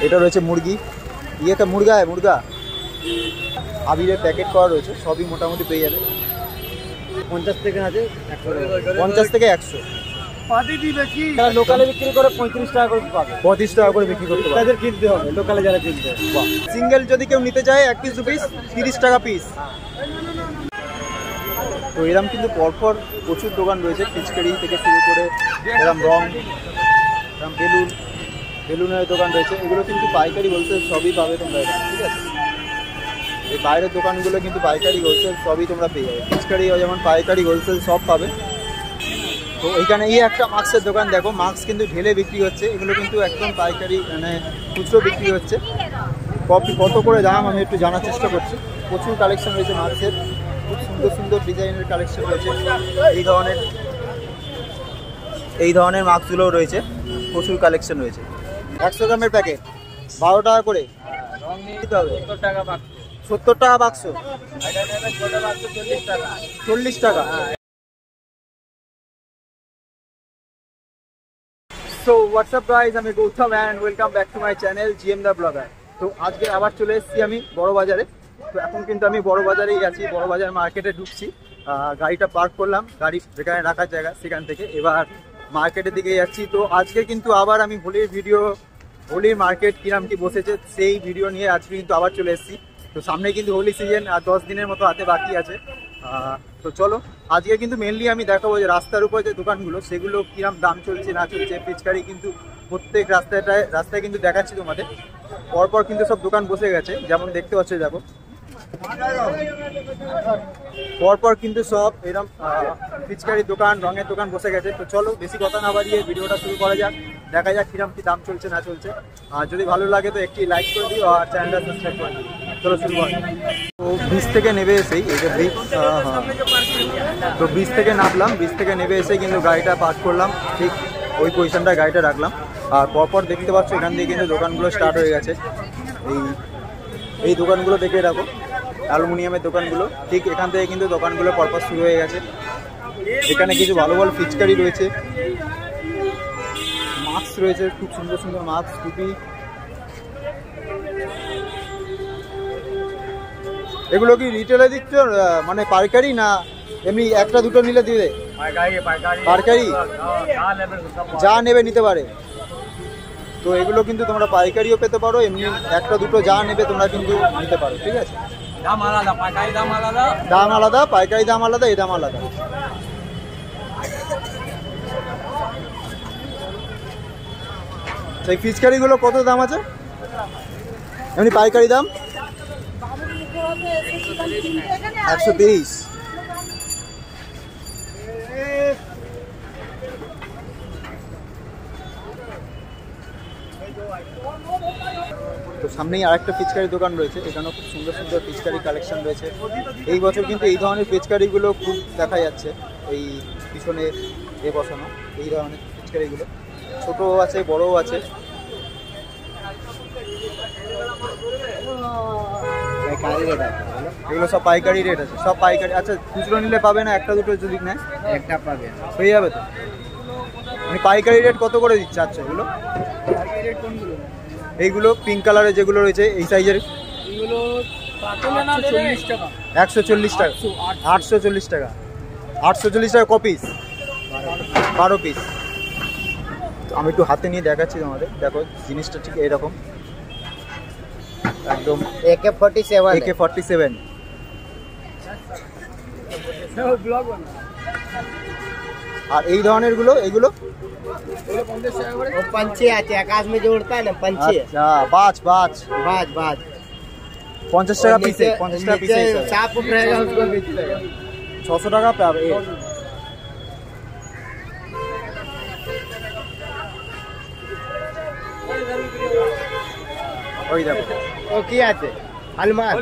এটা রয়েছে মুরগি, ইয়েটা মুরগা আবিরের প্যাকেট করা রয়েছে, সবই মোটামুটি পেয়ে যাবে 50 থেকে আছে 50 থেকে 100। লোকালে বিক্রি করে 35 টাকা করে পাবে, 35 টাকা করে বিক্রি করতে পারবে। তাদের কিনতে হবে, লোকালে যারা কিনতে। সিঙ্গেল যদি কেউ নিতে চায় 1 পিস 2 পিস 30 টাকা পিস। তো এরকম কিন্তু পরপর প্রচুর দোকান রয়েছে, ফিচকারি থেকে শুরু করে এরকম রং, এরকম বেলুনের দোকান রয়েছে। এগুলো কিন্তু পাইকারি হোলসেল সবই পাবে তোমরা এখানে, ঠিক আছে। এই বাইরের দোকানগুলো কিন্তু পাইকারি হোলসেল সবই তোমরা পেয়ে যাবে, ফিচকারি যেমন পাইকারি হোলসেল সব পাবে। তো এইখানে এই একটা মাস্কের দোকান দেখো, মাস্ক কিন্তু ঢেলে বিক্রি হচ্ছে, এগুলো কিন্তু একদম পাইকারি মানে খুচরো বিক্রি হচ্ছে। কত করে দাম আমি একটু জানার চেষ্টা করছি। প্রচুর কালেকশন রয়েছে মাস্কের, খুব সুন্দর সুন্দর ডিজাইনের কালেকশন রয়েছে। এই ধরনের মাস্কগুলোও রয়েছে, প্রচুর কালেকশন রয়েছে। 100 গ্রামের প্যাকেট 12 টাকা করে দিতে হবে। 70 টাকা বাক্স, 40 টাকা। সো হোয়াটসঅ্যাপ গাইজ, আমি Gautam and welcome back to my channel GM the blogger. তো আজকে আবার চলে এসেছি আমি বড় বাজারে। তো এখন কিন্তু আমি বড় বাজারেই আছি, বড় বাজার মার্কেটে ঢুকছি। গাড়িটা পার্ক করলাম, গাড়ি যেখানে রাখার জায়গা সেখান থেকে এবার মার্কেটের দিকে যাচ্ছি। তো আজকে কিন্তু আবার আমি হোলির মার্কেট কিরাম কি বসেছে সেই ভিডিও নিয়ে আজকে কিন্তু আবার চলে এসেছি। তো সামনে কিন্তু হোলি সিজন আর 10 দিনের মতো হাতে বাকি আছে। তো চলো আজকে কিন্তু মেনলি আমি দেখাবো যে রাস্তার উপর যে দোকানগুলো সেগুলো কিরম দাম চলছে না চলছে। পিচকারি কিন্তু প্রত্যেক রাস্তায় কিন্তু দেখাচ্ছি তোমাদের। পরপর কিন্তু সব দোকান বসে গেছে, যেমন দেখতে পাচ্ছ দেখো, পরপর কিন্তু সব এরকম পিচকারির দোকান, রঙের দোকান বসে গেছে। তো চলো বেশি কথা না বাড়িয়ে ভিডিওটা শুরু করা যাক, দেখা যাক কিরম কি দাম চলছে না চলছে। আর যদি ভালো লাগে তো একটি লাইক করে দিও আর চ্যানেলটা সাবস্ক্রাইব করে দিও। চলো শুরু করা যাক। তো ব্রিজ থেকে নেমে এসেই এই যে ব্রিজ, তো ব্রিজ থেকে নামলাম, ব্রিজ থেকে নেমে এসে কিন্তু গাড়িটা পার্ক করলাম, ঠিক ওই পজিশনটায় গাড়িটা রাখলাম। আর পরপর দেখতে পাচ্ছ এখান থেকে কিন্তু দোকানগুলো স্টার্ট হয়ে গেছে। এই দোকানগুলো দেখে রাখো, অ্যালুমিনিয়ামের দোকানগুলো, ঠিক এখান থেকে কিন্তু দোকানগুলো পরপর শুরু হয়ে গেছে। এখানে কিছু ভালো ভালো পিচকারি রয়েছে, মাস্ক রয়েছে, খুব সুন্দর সুন্দর মাস্ক, টুপি। এগুলো কি রিটেলে দিচ্ছ মানে পাইকারি না এমনি একটা দুটো নিলে দিবে? পাইকারি, যা নেবে নিতে পারে। তো এগুলো কিন্তু তোমরা পাইকারিও পেতে পারো, এমনি একটা দুটো যা নেবে তোমরা কিন্তু নিতে পারো, ঠিক আছে। দাম আলাদা, পাইকারি দাম আলাদা, পাইকারি দাম আলাদা, এই দাম আলাদা। সেই পিচকারিগুলো কত দাম আছে এমনি পাইকারি দাম? 130। তো সামনেই আরেকটা পিচকারি দোকান রয়েছে, এখানেও খুব সুন্দর সুন্দর পিচকারি কালেকশন রয়েছে। এই বছর কিন্তু এই ধরনের পিচকারিগুলো খুব দেখা যাচ্ছে, এই পিছনে বসানো এই ধরনের পিচকারিগুলো, ছোটো আছে বড়ও আছে। এগুলো সব পাইকারি রেট আছে, সব পাইকারি। আচ্ছা খুচরো নিলে পাবে না, একটা দুটো যদি নেয় একটা পাবে, হয়ে যাবে তো। মানে পাইকারি রেট কত করে দিচ্ছে? আচ্ছা এগুলো, এইগুলো পিঙ্ক কালারের যেগুলো রয়েছে এই সাইজের, 140 টাকা, 840 টাকা, 840 টাকা কপিস, 12 পিস। আমি একটু হাতে নিয়ে দেখাচ্ছি তোমাদের, দেখো জিনিসটা ঠিক এরকম একদম। AK-47 আর এই ধরনের গুলো, এগুলো पंछी आते आकाश में जो उड़ता है ना पंछी, बाज 50 টাকা পিসে, 50 টাকা পিসে सांप रहेगा उसको बेचते हैं 600 টাকা পাবে। ওই দেখো वो क्या आते हनुमान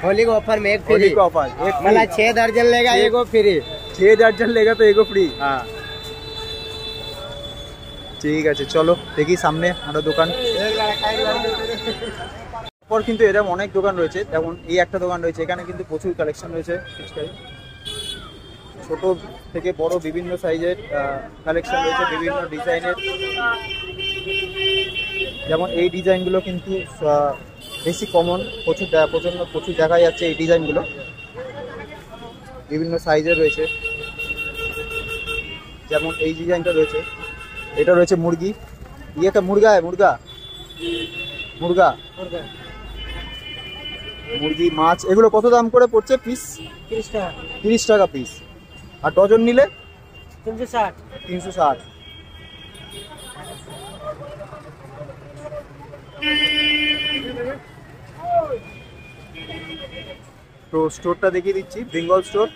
होली का ऑफर में एक फ्री, होली का ऑफर, एक मतलब 6 दर्जन लेगा एगो फ्री, 6 दर्जन लेगा तो एगो फ्री। हाँ ঠিক আছে, চলো দেখি সামনে আরো দোকান। পর কিন্তু এরকম অনেক দোকান রয়েছে, যেমন এই একটা দোকান রয়েছে, এখানে কিন্তু প্রচুর কালেকশন রয়েছে পিচকারি, ছোট থেকে বড় বিভিন্ন সাইজের কালেকশন রয়েছে, বিভিন্ন ডিজাইনের। যেমন এই ডিজাইনগুলো কিন্তু বেশি কমন, প্রচুর দেখা যাচ্ছে এই ডিজাইনগুলো, বিভিন্ন সাইজের রয়েছে। যেমন এই ডিজাইনটা রয়েছে, এটা রয়েছে মুরগি, ইয়েটা মুরগা মুরগি মাছ। এগুলো কত দাম করে পড়ছে পিস? 30 টাকা পিস। আর ডজন নিলে 360। তো স্টোরটা দেখিয়ে দিচ্ছি, বেঙ্গল স্টোর,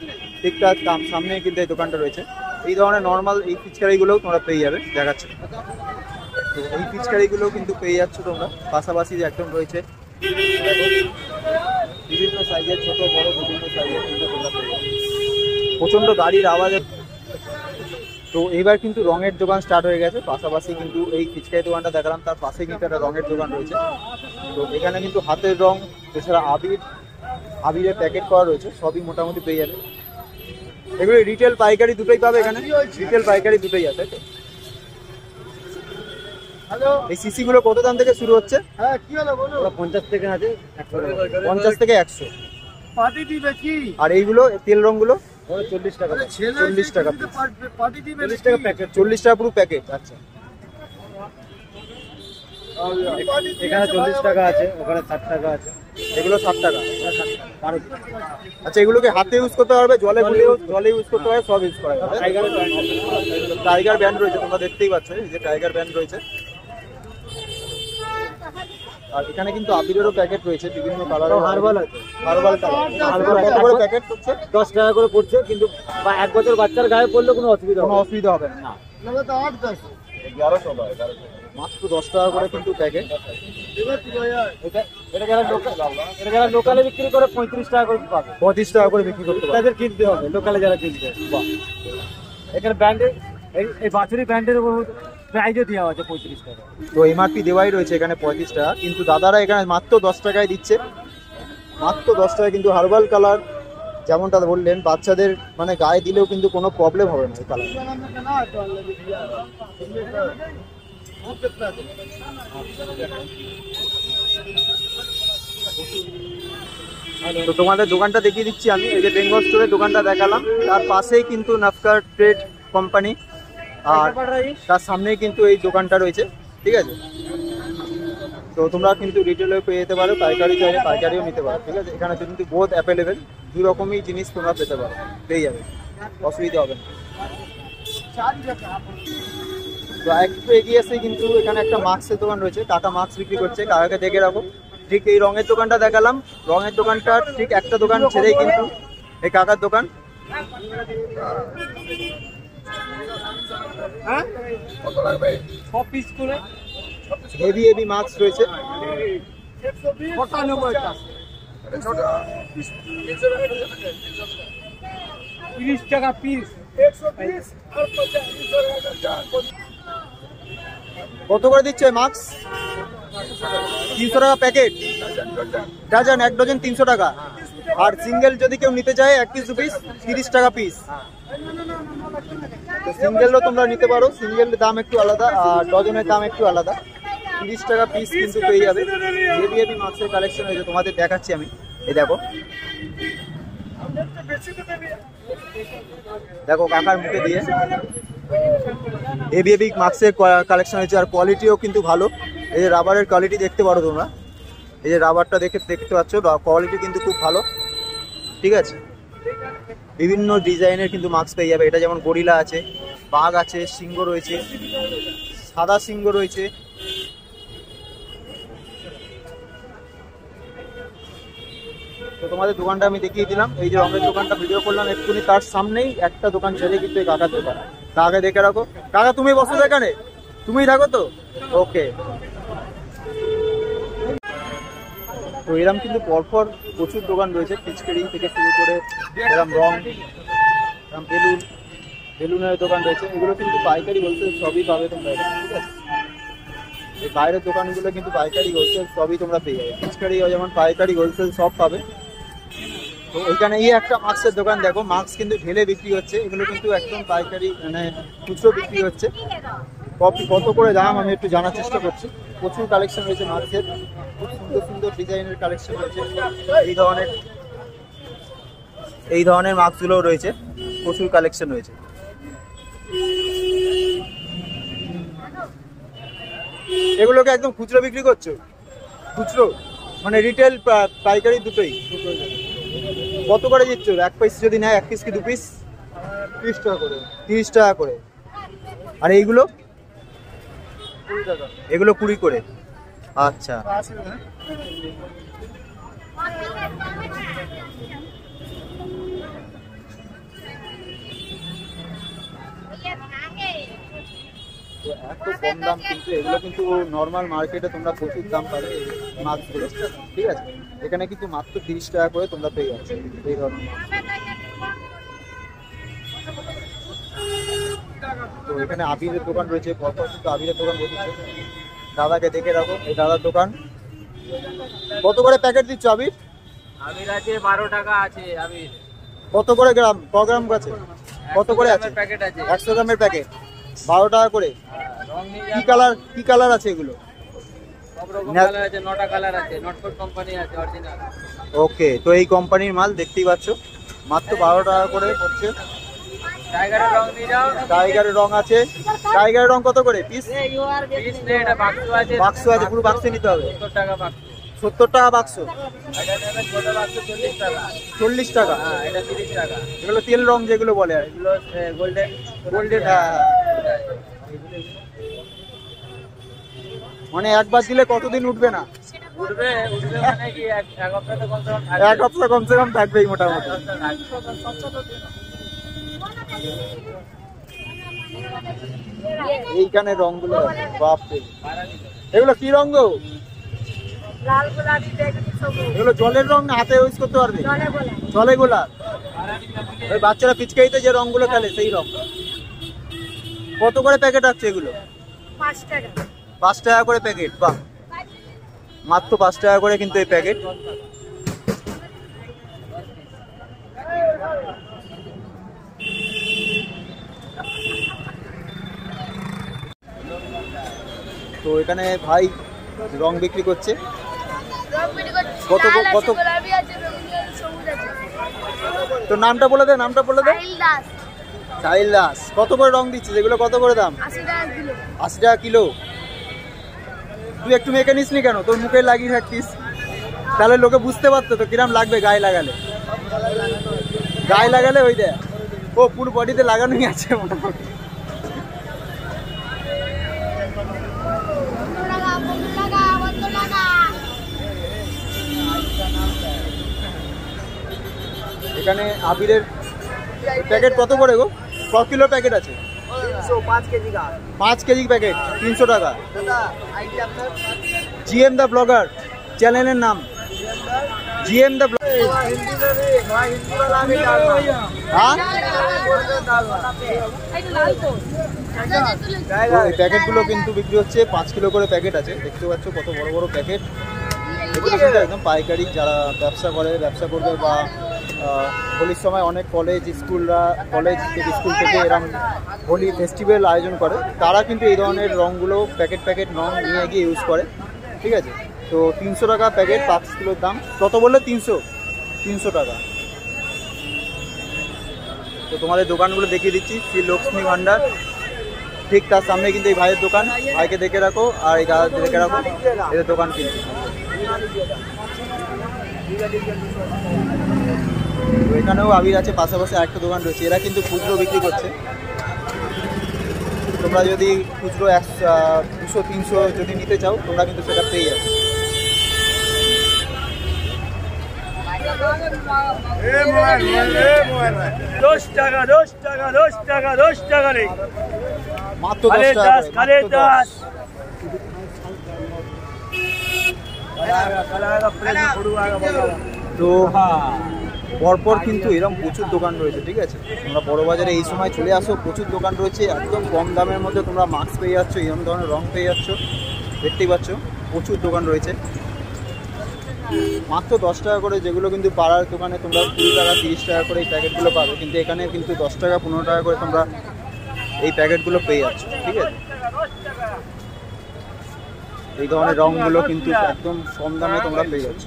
ঠিকঠাক সামনে কিন্তু এই দোকানটা রয়েছে। এই ধরনের নর্মাল এই পিচকারিগুলোও তোমরা পেয়ে যাবে, দেখাচ্ছে। তো এই পিচকারিগুলোও কিন্তু পেয়ে যাচ্ছ তোমরা, পাশাপাশি যে একদম রয়েছে বিভিন্ন সাইজের, ছোট বড় বিভিন্ন সাইজের কিন্তু তোমরা পেয়ে যাবে। প্রচণ্ড গাড়ির আওয়াজ। তো এইবার কিন্তু রঙের দোকান স্টার্ট হয়ে গেছে, পাশাপাশি কিন্তু এই পিচকারি দোকানটা দেখালাম, তার পাশে কিন্তু একটা রঙের দোকান রয়েছে। তো এখানে কিন্তু হাতের রং, এছাড়া আবিরের প্যাকেট করা রয়েছে, সবই মোটামুটি পেয়ে যাবে। এগুলো রিটেল পাইকারি দুটোই পাবে এখানে, রিটেল পাইকারি দুটোই আছে। এই সিসি গুলো কত দাম থেকে শুরু হচ্ছে? 50 থেকে আছে, 50 থেকে 100। আর এইগুলো তেল রং গুলো 40 টাকা। 40 টাকা প্যাকেট, 40 টাকা পুরো প্যাকেট। আচ্ছা, এখানে 40 টাকা আছে, ওখানে 60 টাকা আছে। এগুলো 60 টাকা। আচ্ছা, এগুলোকে হাতে ইউজ করতে পারবে, জলে ইউজ করতে পারবে, সব ইউজ করা যাবে। টাইগার ব্যান্ড রয়েছে, তোমরা দেখতেই পাচ্ছ, এই যে টাইগার ব্যান্ড রয়েছে। আর এখানে কিন্তু আবিরেরও প্যাকেট রয়েছে, বিভিন্ন কালার। হার্বাল আছে, হার্বাল কত করে প্যাকেট পড়ছে? 10 টাকা করে পড়ছে, কিন্তু 1 বছর বাচ্চার গায়ে পড়লে কোনো অসুবিধা হবে না। মাত্র 10 টাকা করে কিন্তু প্যাকেট। এটা যারা লোকালে বিক্রি করে 35 টাকা করে পাবে, 35 টাকা করে বিক্রি করতে পারবে। তাদের কিনতে হবে, লোকালে যারা কিনবে। এখানে ব্র্যান্ডের এই বাছুরি ব্র্যান্ডের উপর প্রাইজও দেওয়া আছে 35 টাকা। তো এমআরপি দেওয়াই রয়েছে এখানে 35 টাকা, কিন্তু দাদারা এখানে মাত্র 10 টাকায় দিচ্ছে, মাত্র 10 টাকায়। কিন্তু হার্বাল কালার যেমনটা বললেন, বাচ্চাদের মানে গায়ে দিলেও কিন্তু কোনো প্রবলেম হবে না এই কালার। তো তোমাদের দোকানটা দেখিয়ে দিচ্ছি আমি, এই যে বেঙ্গল স্টোরের দোকানটা দেখালাম, তার পাশেই কিন্তু নাফকার ট্রেড কোম্পানি, আর তার সামনেই কিন্তু এই দোকানটা রয়েছে, ঠিক আছে। তো তোমরা কিন্তু রিটেলেও পেয়ে যেতে পারো, পাইকারি চাইলে পাইকারিও নিতে পারো, ঠিক আছে। এখানে কিন্তু বোথ অ্যাভেলেবেল, দু রকমই জিনিস তোমরা পেতে পারো, পেয়ে যাবে, অসুবিধা হবে না। তো একটু এগিয়ে এসে কিন্তু এখানে একটা মাস্কের দোকান রয়েছে, কাকা মাস্ক বিক্রি করছে, কাকাকে দেখে রাখো। ঠিক এই রঙের দোকানটা দেখালাম, রঙের দোকানটা ঠিক একটা দোকান ছেড়েই কিন্তু এই কাকার দোকান। হেভি হেভি মাস্ক রয়েছে। 30 টাকা পিস। কত করে দিচ্ছে মাস্ক? 300 টাকা প্যাকেট, ডজন, 1 ডজন 300 টাকা। আর সিঙ্গেল যদি কেউ নিতে চায় 1 পিস 2 পিস 30 টাকা পিস। তো সিঙ্গেলও তোমরা নিতে পারো, সিঙ্গেলের দাম একটু আলাদা আর ডজনের দাম একটু আলাদা। 30 টাকা পিস কিন্তু পেয়ে যাবে। হেভি হেভি মাস্কের কালেকশন হয়েছে, তোমাদের দেখাচ্ছি আমি। এই দেখো, দেখো কাকার মুখে দিয়ে হেভি হেভি মাস্কের কালেকশন হয়েছে, আর কোয়ালিটিও কিন্তু ভালো। এই যে রাবারের কোয়ালিটি দেখতে পারো তোমরা, এই যে রাবারটা দেখতে পাচ্ছ, কোয়ালিটি কিন্তু খুব ভালো, ঠিক আছে। বিভিন্ন ডিজাইনের কিন্তু মাস্ক পেয়ে যাবে। এটা যেমন গরিলা আছে, বাঘ আছে, সিংহ রয়েছে, সাদা সিংহ রয়েছে। তো তোমাদের দোকানটা আমি দেখিয়ে দিলাম, এই যে রঙের দোকানটা ভিডিও করলাম এক্ষুনি, তার সামনেই একটা দোকান ছেড়ে কিন্তু এই কাকার দোকান। কাকাকে দেখে রাখো। কাকা তুমি বসো এখানে, তুমিই থাকো তো? ওকে। তো এরকম কিন্তু পরপর প্রচুর দোকান রয়েছে, পিচকারি থেকে শুরু করে এরকম রং, এরকম বেলুনের দোকান রয়েছে। এগুলো কিন্তু পাইকারি হোলসেল সবই পাবে তোমরা এখানে, ঠিক আছে। এই বাইরের দোকানগুলো কিন্তু পাইকারি হোলসেল সবই তোমরা পেয়ে যাবে, পিচকারি যেমন পাইকারি হোলসেল সব পাবে। তো এখানে এই একটা মাস্কের দোকান দেখো, মাস্ক কিন্তু ঢেলে বিক্রি হচ্ছে, এগুলো কিন্তু একদম পাইকারি মানে খুচরো বিক্রি হচ্ছে। কপি কত করে দাম আমি একটু জানার চেষ্টা করছি। প্রচুর কালেকশন রয়েছে মাছের, খুব সুন্দর সুন্দর ডিজাইনের কালেকশন রয়েছে। এই ধরনের মাছগুলো রয়েছে, প্রচুর কালেকশন রয়েছে। এগুলোকে একদম খুচরো বিক্রি করছো? খুচরো মানে রিটেল পাইকারি দুটোই? কত করে দিচ্ছ এক পিস যদি নেয়? এক পিস কি দু পিস? 30 টাকা করে। 30 টাকা করে। আর এইগুলো? 20 টাকা। এগুলো 20 করে। আচ্ছা, তো এত কম দাম, কিন্তু এগুলো কিন্তু নর্মাল মার্কেটে তোমরা প্রচুর দাম পাবে এই মাছগুলো, ঠিক আছে? এখানে কিন্তু মাত্র 30 টাকা করে তোমরা পেয়ে যাচ্ছ এই ধরনের মাছ। তো এখানে আবিরের দোকান রয়েছে, পরপর কিন্তু আবিরের দোকান বসেছে। দাদাকে দেখে রাখো, এই দাদার দোকান। কত করে প্যাকেট দিচ্ছ আবির? আবির আছে 12 টাকা আছে আবির। কত করে গ্রাম? ক গ্রাম আছে? কত করে আছে? প্যাকেট আছে 100 গ্রামের প্যাকেট 12 টাকা করে। রং নিয়ে কি কালার আছে এগুলো? সব রকম কালার আছে, 9টা কালার আছে, নটফট কোম্পানি আছে অরিজিনাল। ওকে, তো এই কোম্পানির মাল দেখতেই পাচ্ছ, মাত্র 12 টাকা করে পড়ছে। টাইগারের রং নিয়ে যাও। টাইগারের রং আছে। টাইগারের রং কত করে পিস? পিস নেই, এটা বাক্স আছে। বাক্স আছে, পুরো বাক্সে নিতে হবে। 70 টাকা বাক্স। 70 টাকা বাক্স। এটা নেবে ছোট বাক্স 40 টাকা। 40 টাকা। হ্যাঁ, এটা 30 টাকা। এগুলো তেল রং যেগুলো বলে আর এগুলো গোল্ডেন গোল্ডেন। মানে একবার দিলে কতদিন উঠবে না? উঠবে মানে কি এক সপ্তাহ তো কমসে কম থাকবে। এক সপ্তাহ কমসে কম থাকবেই মোটামুটি। এইখানে রংগুলো বাপরে, এগুলো কি রং গো? লাল গোলাপি বেগুনি সবুজ এগুলো জলের রং না হাতে ইউজ করতে পারবে? জলে গোলাপ জলে গোলাপ। ওই বাচ্চারা পিচকারিতে যে রংগুলো খেলে সেই রং। কত করে প্যাকেট আছে এগুলো? 5 টাকা 5 টাকা করে প্যাকেট। বাহ, মাত্র 5 টাকা করে কিন্তু এই প্যাকেট। তো এখানে ভাই রং বিক্রি করছে। কত কত? গোলাপি আছে বেগুনি আছে সবুজ আছে। তো নামটা বলে দে, নামটা বলে দে। সাহিল দাস সাহিল দাস। কত করে রং দিচ্ছিস? এগুলো কত করে দাম? 80 টাকা কিলো 80 টাকা কিলো। তুই একটু মেখে নিস নি কেন? তোর মুখে লাগিয়ে থাকতিস, তাহলে লোকে বুঝতে পারতো তো কিরাম লাগবে গায়ে লাগালে। গায়ে লাগালে ওই দেখ, ও পুরো বডিতে লাগানোই আছে মোটামুটি। 15 টাকা 15 টাকা এখানে আবিরের প্যাকেট কত করে গো? ক কিলো প্যাকেট আছে? 5 কেজি গাছ। 5 কেজি প্যাকেট 300 টাকা। জিএম দ্য ব্লগার চ্যানেলের নাম, জিএম দ্য ব্লগার। হ্যাঁ, এই লাল তো এই প্যাকেটগুলো কিন্তু বিক্রি হচ্ছে, 5 কিলো করে প্যাকেট আছে। দেখতে পাচ্ছ কত বড় বড় প্যাকেট। এগুলো কিন্তু একদম পাইকারি, যারা ব্যবসা করবে বা হোলির সময় অনেক কলেজ স্কুল থেকে এরকম হোলি ফেস্টিভ্যাল আয়োজন করে, তারা কিন্তু এই ধরনের রঙগুলো প্যাকেট রং নিয়ে গিয়ে ইউজ করে, ঠিক আছে? তো 300 টাকা প্যাকেট, 5 কিলোর দাম। কত বললে? 300 টাকা। তো তোমাদের দোকানগুলো দেখিয়ে দিচ্ছি। শ্রী লক্ষ্মী ভান্ডার, ঠিক তার সামনে কিন্তু এই ভাইয়ের দোকান। ভাইকে দেখে রাখো আর এই দাদাকে দেখে রাখো, এদের দোকান কিন্তু। তো এখানেও আবির আছে, পাশাপাশি আরেকটা দোকান রয়েছে। এরা কিন্তু খুচরো বিক্রি করছে। তোমরা যদি খুচরো 200-300 যদি নিতে চাও, তোমরা কিন্তু সেটা পেয়ে যাবে। দশ টাকা রে। মাত্র 10 টাকা করে, মাত্র 10। তো পরপর কিন্তু এরকম প্রচুর দোকান রয়েছে, ঠিক আছে? তোমরা বড় বাজারে এই সময় চলে আসো, প্রচুর দোকান রয়েছে। একদম কম দামের মধ্যে তোমরা মাস্ক পেয়ে যাচ্ছ, এরকম ধরনের রং পেয়ে যাচ্ছ। দেখতেই পাচ্ছ প্রচুর দোকান রয়েছে। মাত্র 10 টাকা করে, যেগুলো কিন্তু পাড়ার দোকানে তোমরা 20 টাকা 30 টাকা করে এই প্যাকেটগুলো পাবে, কিন্তু এখানে কিন্তু 10 টাকা 15 টাকা করে তোমরা এই প্যাকেটগুলো পেয়ে যাচ্ছ, ঠিক আছে? এই ধরনের রঙগুলো কিন্তু একদম কম দামে তোমরা পেয়ে যাচ্ছ।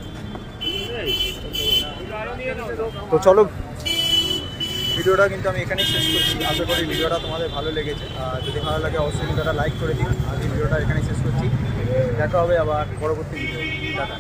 তো চলো ভিডিওটা কিন্তু আমি এখানেই শেষ করছি। আশা করি ভিডিওটা তোমাদের ভালো লেগেছে, আর যদি ভালো লাগে অবশ্যই ভিডিওটা লাইক করে দিও। আজকে ভিডিওটা এখানেই শেষ করছি, দেখা হবে আবার পরবর্তী ভিডিও। টাটা।